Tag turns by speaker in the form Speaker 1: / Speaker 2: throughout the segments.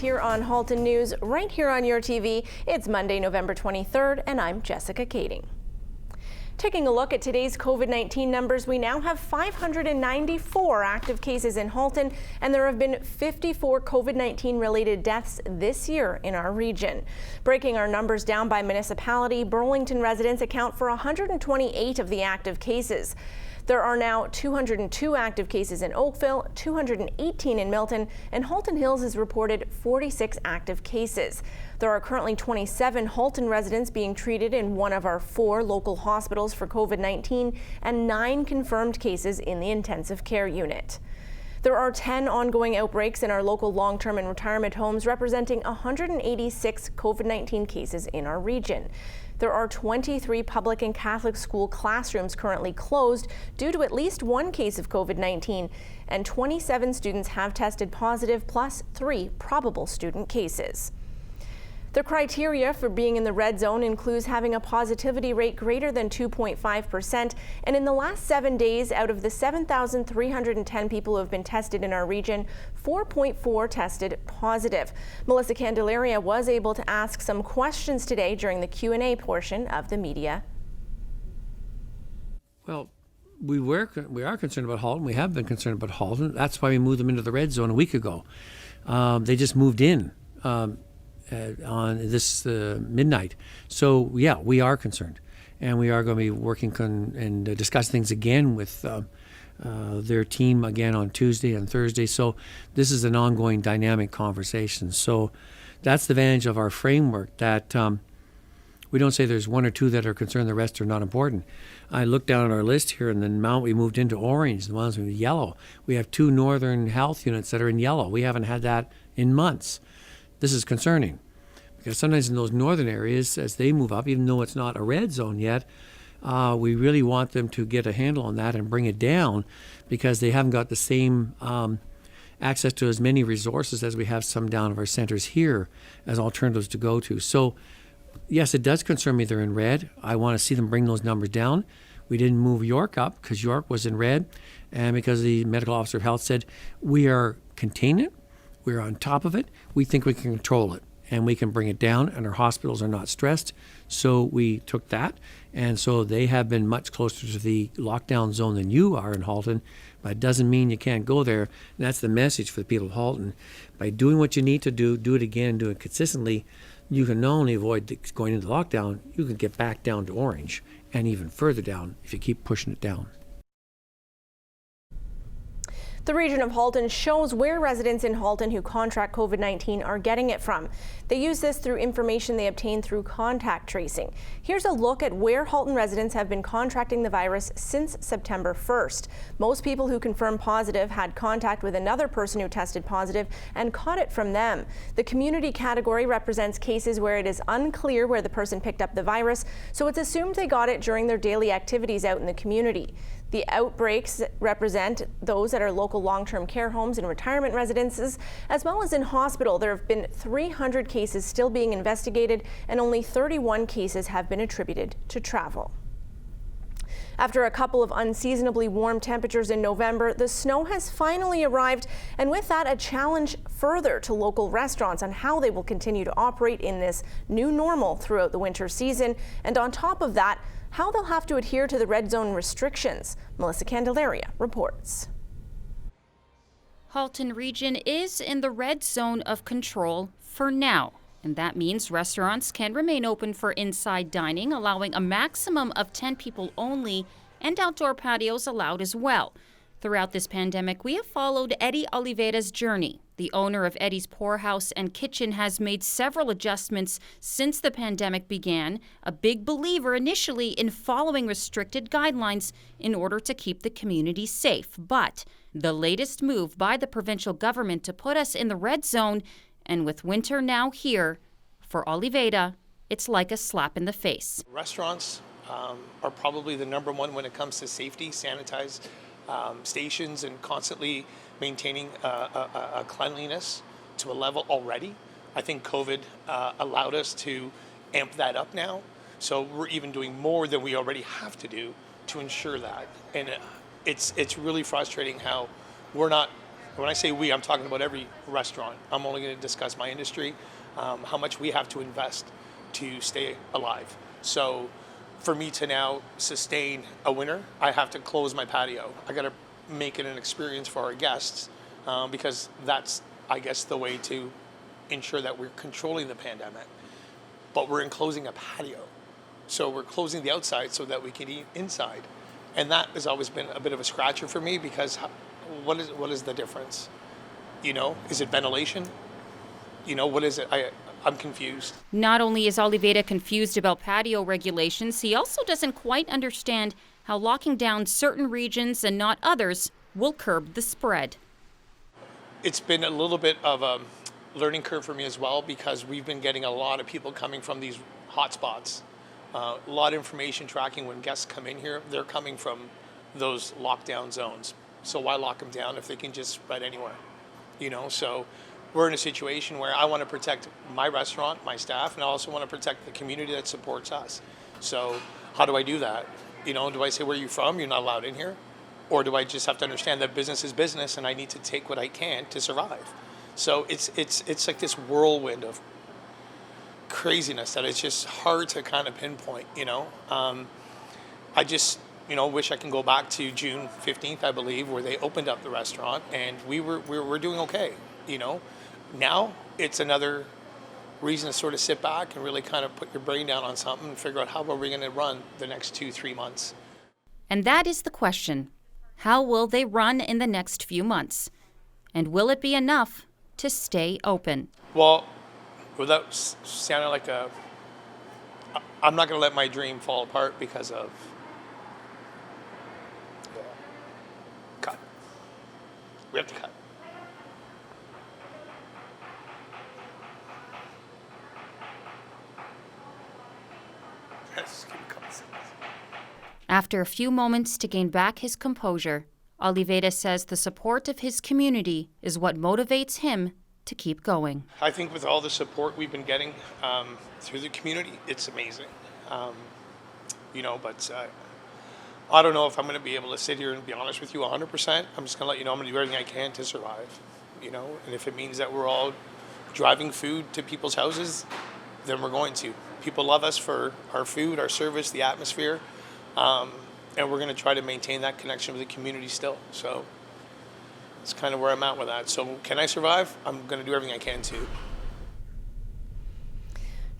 Speaker 1: here on Halton News, right here on YourTV. It's Monday, November 23rd, and I'm Jessica Kading. Taking a look at today's COVID-19 numbers, we now have 594 active cases in Halton, and there have been 54 COVID-19 related deaths this year in our region. Breaking our numbers down by municipality, Burlington residents account for 128 of the active cases. There are now 202 active cases in Oakville, 218 in Milton, and Halton Hills has reported 46 active cases. There are currently 27 Halton residents being treated in one of our 4 local hospitals for COVID-19 and 9 confirmed cases in the intensive care unit. There are 10 ongoing outbreaks in our local long-term and retirement homes, representing 186 COVID-19 cases in our region. There are 23 public and Catholic school classrooms currently closed due to at least 1 case of COVID-19, and 27 students have tested positive, plus 3 probable student cases. The criteria for being in the red zone includes having a positivity rate greater than 2.5%, and in the last 7 days, out of the 7,310 people who have been tested in our region, 4.4 tested positive. Melissa Candelaria was able to ask some questions today during the Q&A portion of the media.
Speaker 2: Well, we are concerned about Halton. We have been concerned about Halton. That's why we moved them into the red zone a week ago. They just moved in on this midnight. So yeah, we are concerned, and we are going to be working and discuss things again with their team again on Tuesday and Thursday. So this is an ongoing dynamic conversation. So that's the advantage of our framework, that we don't say there's 1 or 2 that are concerned, the rest are not important. I looked down at our list here, and the amount we moved into orange, the ones with yellow. We have 2 northern health units that are in yellow. We haven't had that in months. This is concerning, because sometimes in those northern areas, as they move up, even though it's not a red zone yet, we really want them to get a handle on that and bring it down, because they haven't got the same access to as many resources as we have some down of our centers here as alternatives to go to. So yes, it does concern me they're in red. I want to see them bring those numbers down. We didn't move York up because York was in red, and because the medical officer of health said we are containing it, we're on top of it, we think we can control it and we can bring it down, and our hospitals are not stressed. So we took that, and so they have been much closer to the lockdown zone than you are in Halton, but it doesn't mean you can't go there. And that's the message for the people of Halton. By doing what you need to do it again, do it consistently, you can not only avoid going into lockdown, you can get back down to orange and even further down if you keep pushing it down.
Speaker 1: The region of Halton shows where residents in Halton who contract COVID-19 are getting it from. They use this through information they obtain through contact tracing. Here's a look at where Halton residents have been contracting the virus since September 1st. Most people who confirmed positive had contact with another person who tested positive and caught it from them. The community category represents cases where it is unclear where the person picked up the virus, so it's assumed they got it during their daily activities out in the community. The outbreaks represent those that are local long-term care homes and retirement residences, as well as in hospital. There have been 300 cases still being investigated, and only 31 cases have been attributed to travel. After a couple of unseasonably warm temperatures in November, the snow has finally arrived, and with that, a challenge further to local restaurants on how they will continue to operate in this new normal throughout the winter season. And on top of that, how they'll have to adhere to the red zone restrictions. Melissa Candelaria reports.
Speaker 3: Halton Region is in the red zone of control for now, and that means restaurants can remain open for inside dining, allowing a maximum of 10 people only, and outdoor patios allowed as well. Throughout this pandemic, we have followed Eddie Oliveira's journey. The owner of Eddie's Poorhouse and Kitchen has made several adjustments since the pandemic began, a big believer initially in following restricted guidelines in order to keep the community safe. But the latest move by the provincial government to put us in the red zone, and with winter now here, for Oliveira, it's like a slap in the face.
Speaker 4: Restaurants are probably the number one when it comes to safety, sanitized stations, and constantly maintaining a cleanliness to a level already. I think COVID allowed us to amp that up now. So we're even doing more than we already have to do to ensure that. And it's really frustrating how we're not And when I say we, I'm talking about every restaurant. I'm only going to discuss my industry, how much we have to invest to stay alive. So for me to now sustain a winter, I have to close my patio. I got to make it an experience for our guests, because that's, I guess, the way to ensure that we're controlling the pandemic. But we're enclosing a patio. So we're closing the outside so that we can eat inside. And that has always been a bit of a scratcher for me, because what is the difference? You know, is it ventilation? You know, what is it? I'm confused.
Speaker 3: Not only is Oliveira confused about patio regulations, he also doesn't quite understand how locking down certain regions and not others will curb the spread.
Speaker 4: It's been a little bit of a learning curve for me as well, because we've been getting a lot of people coming from these hot spots. A lot of information tracking when guests come in here, they're coming from those lockdown zones. So why lock them down if they can just spread anywhere? You know, so we're in a situation where I want to protect my restaurant, my staff, and I also want to protect the community that supports us. So how do I do that? You know, do I say, where are you from? You're not allowed in here? Or do I just have to understand that business is business and I need to take what I can to survive? So it's like this whirlwind of craziness that it's just hard to kind of pinpoint, you know. I just, you know, wish I can go back to June 15th, I believe, where they opened up the restaurant and we're doing okay, you know. Now it's another reason to sort of sit back and really kind of put your brain down on something and figure out how are we going to run the next 2-3 months.
Speaker 3: And that is the question. How will they run in the next few months? And will it be enough to stay open?
Speaker 4: Well, without sounding like I'm not going to let my dream fall apart because of, cut. We have to cut. Yes, give me a couple seconds.
Speaker 3: After a few moments to gain back his composure, Oliveira says the support of his community is what motivates him to keep going.
Speaker 4: I think with all the support we've been getting through the community, it's amazing. You know, but I don't know if I'm going to be able to sit here and be honest with you 100%. I'm just going to let you know I'm going to do everything I can to survive, you know, and if it means that we're all driving food to people's houses, then we're going to. People love us for our food, our service, the atmosphere, and we're going to try to maintain that connection with the community still. So it's kind of where I'm at with that. So can I survive? I'm going to do everything I can to.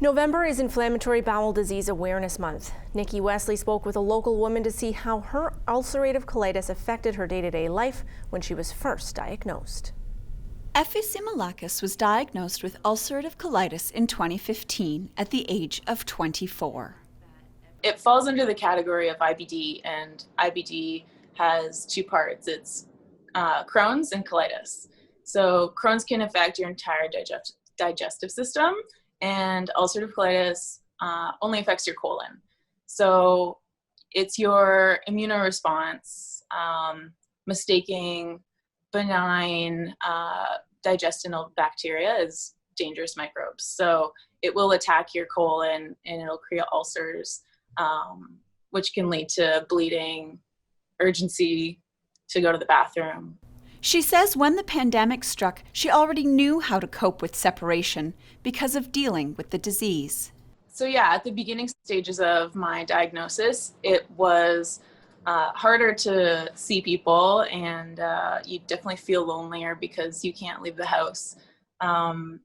Speaker 1: November is Inflammatory Bowel Disease Awareness Month. Nikki Wesley spoke with a local woman to see how her ulcerative colitis affected her day-to-day life when she was first diagnosed.
Speaker 5: Effie Simalakis was diagnosed with ulcerative colitis in 2015 at the age of 24.
Speaker 6: It falls under the category of IBD, and IBD has two parts. It's Crohn's and colitis. So Crohn's can affect your entire digestive system, and ulcerative colitis only affects your colon. So it's your immunoresponse mistaking benign digestinal bacteria as dangerous microbes. So it will attack your colon and it'll create ulcers, which can lead to bleeding, urgency to go to the bathroom.
Speaker 5: She says when the pandemic struck, she already knew how to cope with separation because of dealing with the disease.
Speaker 6: So yeah, at the beginning stages of my diagnosis, it was harder to see people, and you definitely feel lonelier because you can't leave the house. One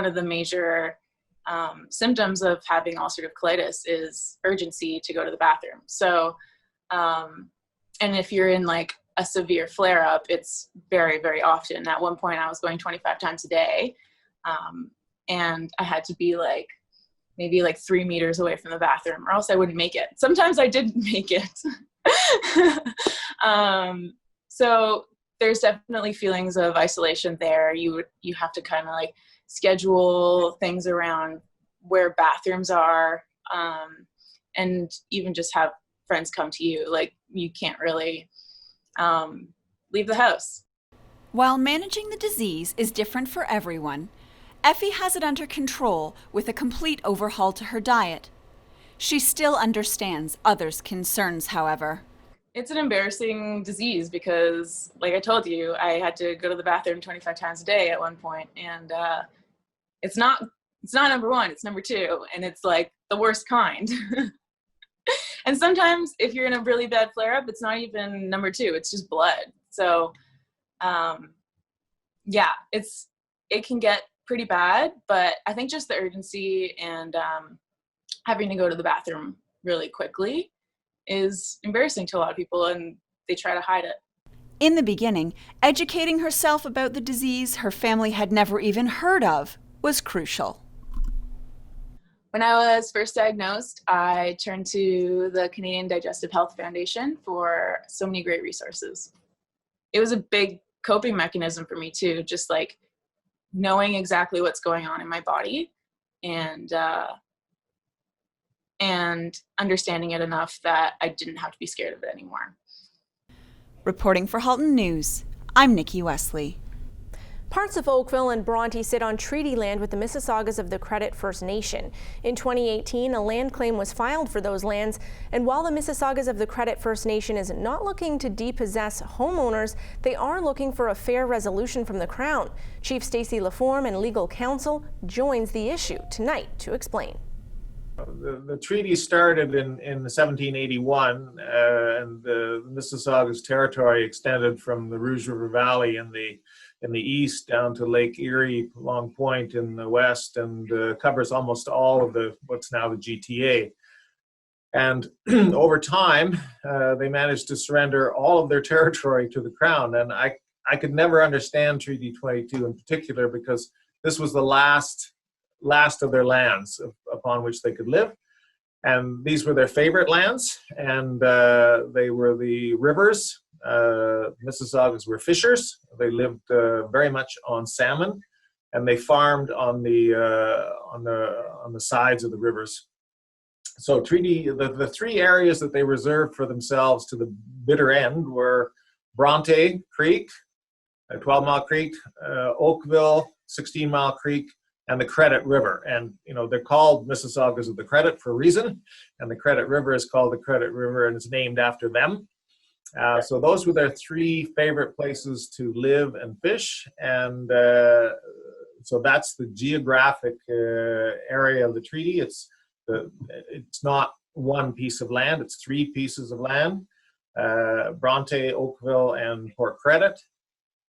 Speaker 6: of the major symptoms of having ulcerative colitis is urgency to go to the bathroom. So, and if you're in like a severe flare-up, it's very, very often. At one point I was going 25 times a day, and I had to be like maybe like 3 meters away from the bathroom, or else I wouldn't make it. Sometimes I didn't make it. So there's definitely feelings of isolation there. You have to kind of like schedule things around where bathrooms are, and even just have friends come to you. Like you can't really leave the house.
Speaker 5: While managing the disease is different for everyone, Effie has it under control with a complete overhaul to her diet. She still understands others' concerns, however.
Speaker 6: It's an embarrassing disease because, like I told you, I had to go to the bathroom 25 times a day at one point, and it's not number one, it's number two, and it's like the worst kind. And sometimes if you're in a really bad flare-up, it's not even number two, it's just blood. So yeah, it can get pretty bad, but I think just the urgency and having to go to the bathroom really quickly is embarrassing to a lot of people, and they try to hide it.
Speaker 5: In the beginning, educating herself about the disease her family had never even heard of was crucial.
Speaker 6: When I was first diagnosed, I turned to the Canadian Digestive Health Foundation for so many great resources. It was a big coping mechanism for me too, just like knowing exactly what's going on in my body and understanding it enough that I didn't have to be scared of it anymore.
Speaker 5: Reporting for Halton News, I'm Nikki Wesley.
Speaker 1: Parts of Oakville and Bronte sit on treaty land with the Mississaugas of the Credit First Nation. In 2018, a land claim was filed for those lands, and while the Mississaugas of the Credit First Nation is not looking to depossess homeowners, they are looking for a fair resolution from the Crown. Chief Stacey Laforme and legal counsel joins the issue tonight to explain.
Speaker 7: The treaty started in 1781, and the Mississaugas territory extended from the Rouge River Valley in the east down to Lake Erie, Long Point in the west, and covers almost all of what's now the GTA. And over time, they managed to surrender all of their territory to the Crown. And I could never understand Treaty 22 in particular, because this was the last of their lands upon which they could live. And these were their favorite lands, and they were the rivers. Mississaugas were fishers. They lived very much on salmon, and they farmed on the sides of the rivers. So the three areas that they reserved for themselves to the bitter end were Bronte Creek, 12-mile creek, Oakville, 16-mile creek, and the Credit River. And they're called Mississaugas of the Credit for a reason, and the Credit River is called the Credit River, and it's named after them. So those were their three favorite places to live and fish, and so that's the geographic area of the treaty. It's not one piece of land, it's three pieces of land, Bronte, Oakville, and Port Credit.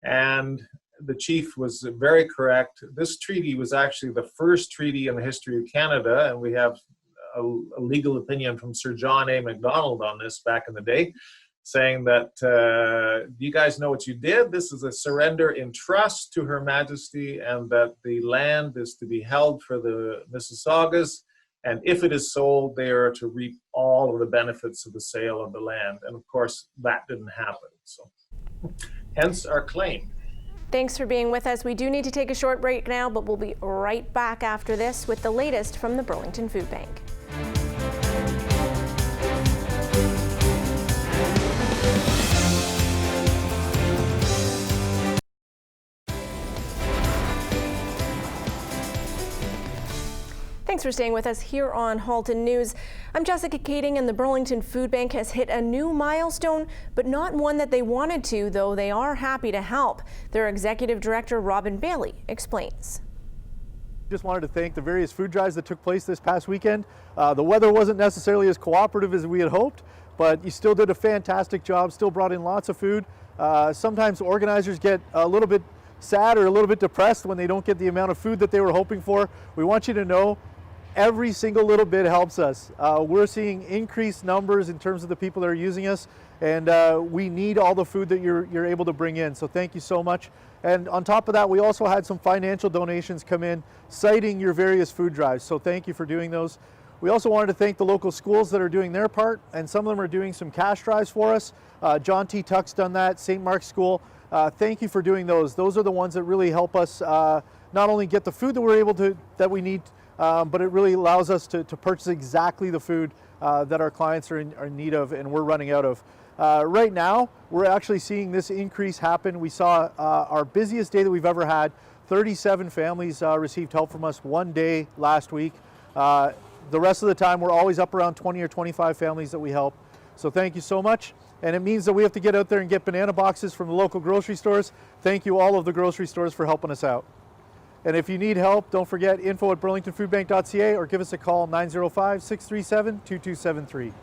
Speaker 7: And the chief was very correct. This treaty was actually the first treaty in the history of Canada, and we have a legal opinion from Sir John A. Macdonald on this back in the day, saying that, do you guys know what you did? This is a surrender in trust to Her Majesty, and that the land is to be held for the Mississaugas, and if it is sold, they are to reap all of the benefits of the sale of the land. And of course, that didn't happen. So, hence our claim.
Speaker 1: Thanks for being with us. We do need to take a short break now, but we'll be right back after this with the latest from the Burlington Food Bank. Thanks for staying with us here on Halton News. I'm Jessica Kading, and the Burlington Food Bank has hit a new milestone, but not one that they wanted to, though they are happy to help. Their Executive Director, Robin Bailey, explains.
Speaker 8: Just wanted to thank the various food drives that took place this past weekend. The weather wasn't necessarily as cooperative as we had hoped, but you still did a fantastic job, still brought in lots of food. Sometimes organizers get a little bit sad or a little bit depressed when they don't get the amount of food that they were hoping for. We want you to know every single little bit helps us. We're seeing increased numbers in terms of the people that are using us, and we need all the food that you're able to bring in. So thank you so much. And on top of that, we also had some financial donations come in citing your various food drives. So thank you for doing those. We also wanted to thank the local schools that are doing their part, and some of them are doing some cash drives for us. John T. Tuck's done that, St. Mark's School. Thank you for doing those. Those are the ones that really help us not only get the food that we need, but it really allows us to purchase exactly the food that our clients are in need of and we're running out of. Right now, we're actually seeing this increase happen. We saw our busiest day that we've ever had. 37 families received help from us one day last week. The rest of the time, we're always up around 20 or 25 families that we help. So thank you so much. And it means that we have to get out there and get banana boxes from the local grocery stores. Thank you all of the grocery stores for helping us out. And if you need help, don't forget info@burlingtonfoodbank.ca or give us a call 905-637-2273.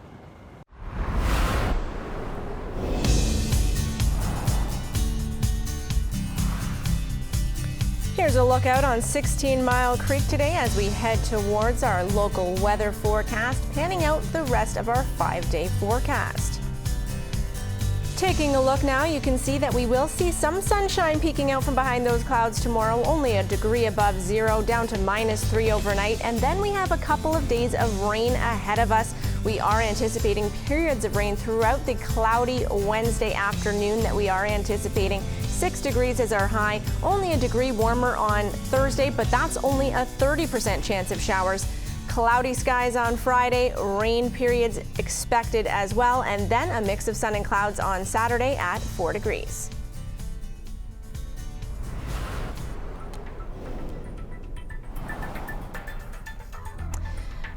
Speaker 1: Here's a look out on 16 Mile Creek today as we head towards our local weather forecast, panning out the rest of our 5-day forecast. Taking a look now, you can see that we will see some sunshine peeking out from behind those clouds tomorrow, only a degree above zero, down to -3 overnight, and then we have a couple of days of rain ahead of us. We are anticipating periods of rain throughout the cloudy Wednesday afternoon that we are anticipating. 6 degrees is our high, only a degree warmer on Thursday, but that's only a 30% chance of showers. Cloudy skies on Friday, rain periods expected as well, and then a mix of sun and clouds on Saturday at 4 degrees.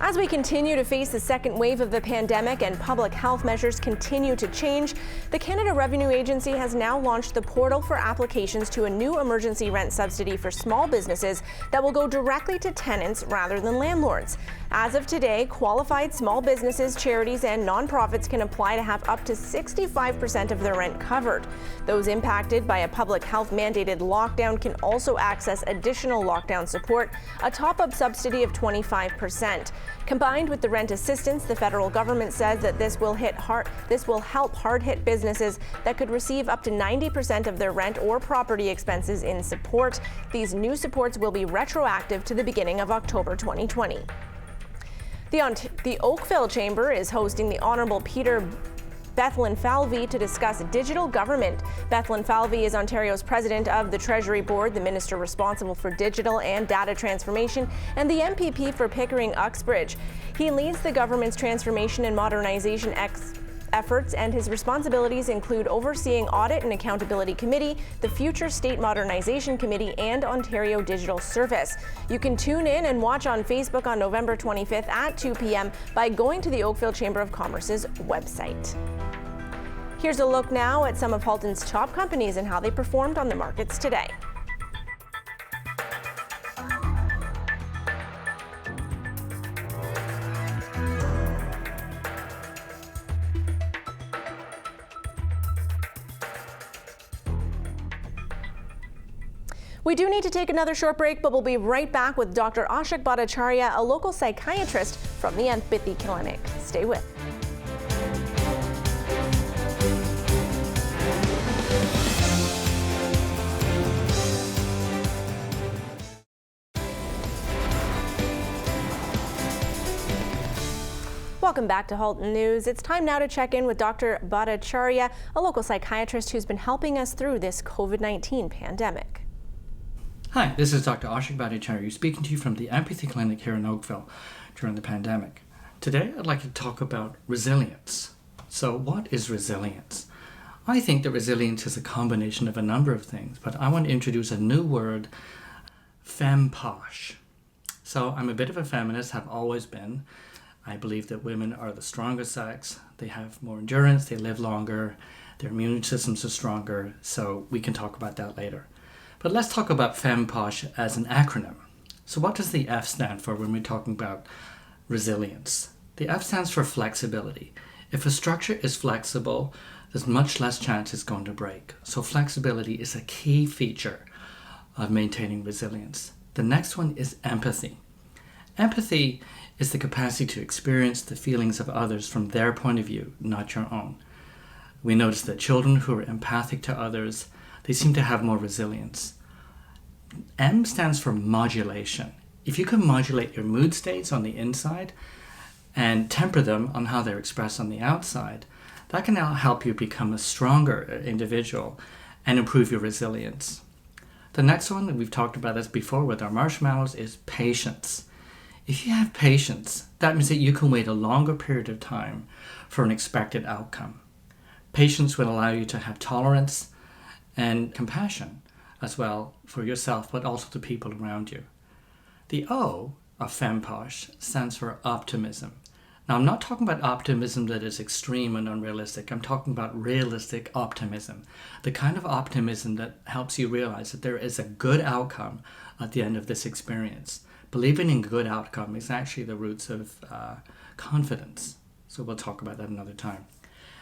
Speaker 1: As we continue to face the second wave of the pandemic and public health measures continue to change, the Canada Revenue Agency has now launched the portal for applications to a new emergency rent subsidy for small businesses that will go directly to tenants rather than landlords. As of today, qualified small businesses, charities, and nonprofits can apply to have up to 65% of their rent covered. Those impacted by a public health mandated lockdown can also access additional lockdown support, a top-up subsidy of 25%. Combined with the rent assistance, the federal government says that this will help hard-hit businesses that could receive up to 90% of their rent or property expenses in support. These new supports will be retroactive to the beginning of October 2020. The Oakville Chamber is hosting the Honourable Peter Bethlin Falvey to discuss digital government. Bethlin Falvey is Ontario's president of the Treasury Board, the minister responsible for digital and data transformation, and the MPP for Pickering-Uxbridge. He leads the government's transformation and modernization efforts, and his responsibilities include overseeing Audit and Accountability Committee, the Future State Modernization Committee, and Ontario Digital Service. You can tune in and watch on Facebook on November 25th at 2 p.m. by going to the Oakville Chamber of Commerce's website. Here's a look now at some of Halton's top companies and how they performed on the markets today. We do need to take another short break, but we'll be right back with Dr. Ashok Bhattacharya, a local psychiatrist from the Empathy Clinic. Stay with. Welcome back to Halton News. It's time now to check in with Dr. Bhattacharya, a local psychiatrist who's been helping us through this COVID-19 pandemic.
Speaker 9: Hi, this is Dr. Ashok Bhattacharya speaking to you from the Empathy Clinic here in Oakville during the pandemic. Today I'd like to talk about resilience. So what is resilience? I think that resilience is a combination of a number of things, but I want to introduce a new word, femposh. So I'm a bit of a feminist, have always been. I believe that women are the stronger sex. They have more endurance, they live longer, their immune systems are stronger, so we can talk about that later. But let's talk about femposh as an acronym. So what does the F stand for when we're talking about resilience? The F stands for flexibility. If a structure is flexible, there's much less chance it's going to break. So flexibility is a key feature of maintaining resilience. The next one is empathy. Empathy is the capacity to experience the feelings of others from their point of view, not your own. We notice that children who are empathic to others, they seem to have more resilience. M stands for modulation. If you can modulate your mood states on the inside and temper them on how they're expressed on the outside, that can now help you become a stronger individual and improve your resilience. The next one, and we've talked about this before with our marshmallows, is patience. If you have patience, that means that you can wait a longer period of time for an expected outcome. Patience will allow you to have tolerance and compassion as well for yourself, but also the people around you. The O of femposh stands for optimism. Now, I'm not talking about optimism that is extreme and unrealistic. I'm talking about realistic optimism, the kind of optimism that helps you realize that there is a good outcome at the end of this experience. Believing in good outcome is actually the roots of confidence. So we'll talk about that another time.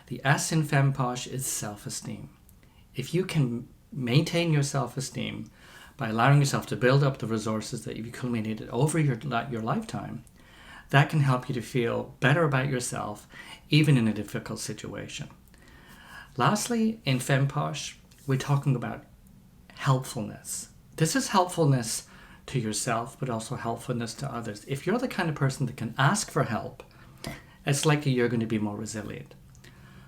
Speaker 9: The S in FemPosh is self-esteem. If you can maintain your self-esteem by allowing yourself to build up the resources that you've accumulated over your lifetime, that can help you to feel better about yourself, even in a difficult situation. Lastly, in FemPosh, we're talking about helpfulness. This is helpfulness to yourself, but also helpfulness to others. If you're the kind of person that can ask for help, it's likely you're going to be more resilient.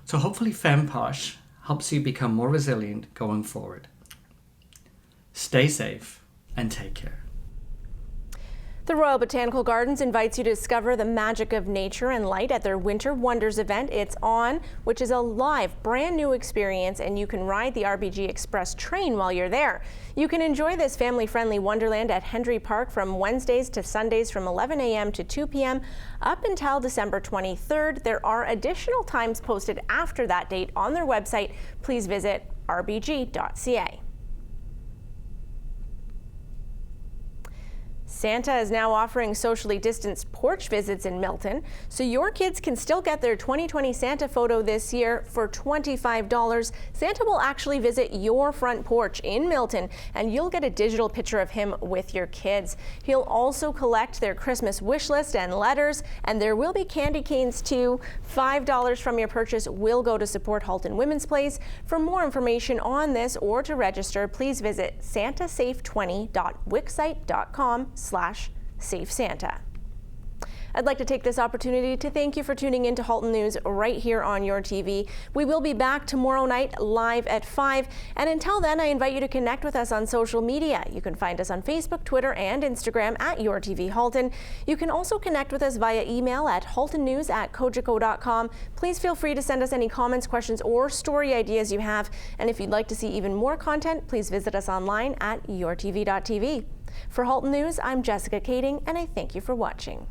Speaker 9: So hopefully FemPosh helps you become more resilient going forward. Stay safe and take care.
Speaker 1: The Royal Botanical Gardens invites you to discover the magic of nature and light at their Winter Wonders event. It's On, which is a live, brand new experience, and you can ride the RBG Express train while you're there. You can enjoy this family-friendly wonderland at Hendry Park from Wednesdays to Sundays from 11 a.m. to 2 p.m. up until December 23rd. There are additional times posted after that date on their website. Please visit rbg.ca. Santa is now offering socially distanced porch visits in Milton, so your kids can still get their 2020 Santa photo this year for $25. Santa will actually visit your front porch in Milton, and you'll get a digital picture of him with your kids. He'll also collect their Christmas wish list and letters, and there will be candy canes too. $5 from your purchase will go to support Halton Women's Place. For more information on this or to register, please visit santasafe20.wixsite.com/SafeSanta. I'd like to take this opportunity to thank you for tuning in to Halton News right here on YourTV. We will be back tomorrow night live at 5, and until then I invite you to connect with us on social media. You can find us on Facebook, Twitter, and Instagram at YourTV Halton. You can also connect with us via email at haltonnews@cogeco.com. Please feel free to send us any comments, questions, or story ideas you have, and if you'd like to see even more content, please visit us online at yourtv.tv. For Halton News, I'm Jessica Kading, and I thank you for watching.